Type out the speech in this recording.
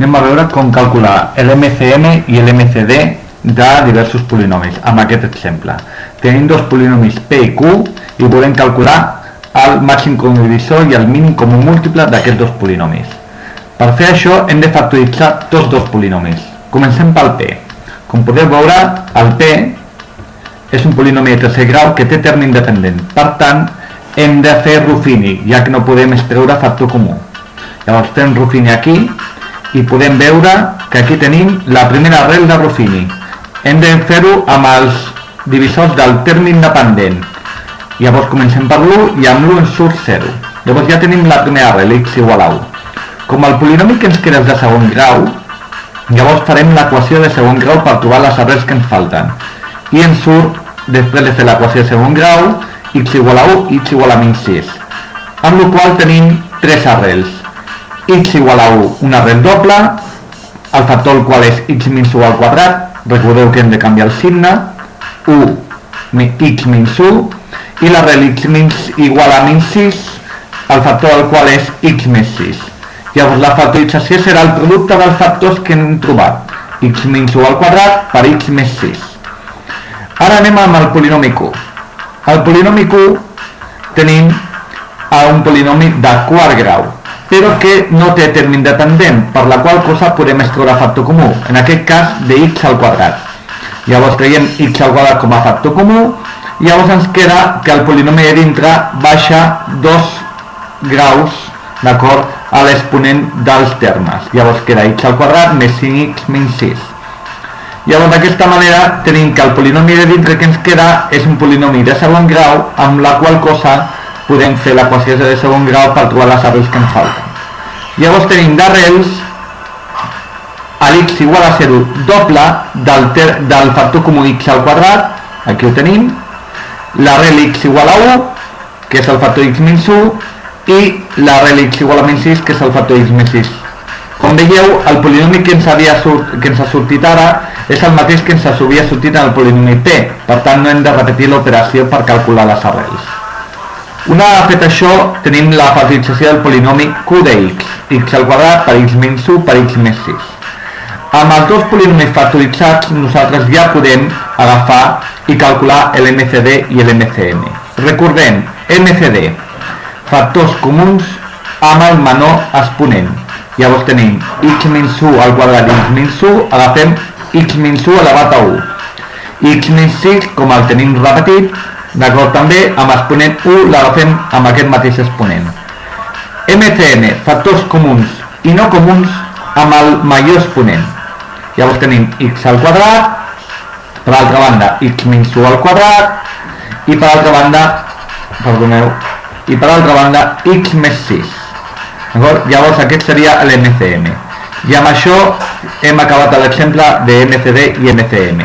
anem a veure com calcular l'MCM i l'MCD de diversos polinomis, amb aquest exemple. Tenim dos polinomis P i Q i volem calcular el màxim comú divisor i el mínim comú múltiple d'aquests dos polinomis. Per fer això hem de factoritzar tots dos polinomis. Comencem pel P. Com podeu veure, el P és un polinomi de tercer grau que té terme independent. Per tant, hem de fer Ruffini, ja que no podem extreure factor comú. Llavors fem Ruffini aquí i podem veure que aquí tenim la primera arrel de Ruffini. Hem de fer-ho amb els divisors del terme independent. Llavors comencem per l'1 i amb l'1 ens surt 0. Llavors ja tenim la primera arrel, x igual a 1. Com el polinomi que ens queda és de segon grau, llavors farem l'equació de segon grau per trobar les arrels que ens falten. I ens surt, després de fer l'equació de segon grau, x igual a 1 i x igual a menys 6. Amb la qual tenim tres arrels. X igual a 1, una arrel doble, el factor del qual és x menys 1 al quadrat, recordeu que hem de canviar el signe, 1, x menys 1, i l'arrel x igual a menys 6, el factor del qual és x més 6. Llavors la factorització serà el producte dels factors que hem trobat, x menys 1 al quadrat per x més 6. Ara anem amb el polinomi q. El polinomi q tenim un polinomi de quart grau, però que no té terme independent, per la qual cosa podem extreure factor comú, en aquest cas de x al quadrat. Llavors traiem x al quadrat com a factor comú, i llavors ens queda que el polinomi de dintre baixa 2 graus, d'acord, a l'exponent dels termes. Llavors queda x al quadrat més 5x menys 6. Llavors d'aquesta manera tenim que el polinomi de dintre que ens queda és un polinomi de segon grau, amb la qual cosa podem fer l'equació de segon grau per trobar les arrels que ens falten. Llavors tenim d'arrels l'x igual a 0 doble del factor comú x al quadrat, aquí ho tenim, l'arrel x igual a 1, que és el factor x menys 1, i l'arrel x igual a menys 6, que és el factor x més 6. Com veieu, el polinomi que ens ha sortit ara és el mateix que ens havia sortit en el polinomi P, per tant no hem de repetir l'operació per calcular les arrels. Una vegada fet això, tenim la factorització del polinomi q de x al quadrat per x menys 1 per x més 6. Amb els dos polinomis factoritzats nosaltres ja podem agafar i calcular l'MCD i l'MCM. Recordem, MCD, factors comuns amb el menor exponent. Llavors tenim x menys 1 al quadrat i x menys 1, agafem x menys 1 elevat a 1. X menys 6, com el tenim repetit, d'acord, també amb exponent 1 l'agafem amb aquest mateix exponent. MCM, factors comuns i no comuns amb el major exponent. Llavors tenim x al quadrat, per altra banda x menys 1 al quadrat, i per altra banda, x més 6. Llavors aquest seria l'MCM. I amb això hem acabat l'exemple de MCD i MCM.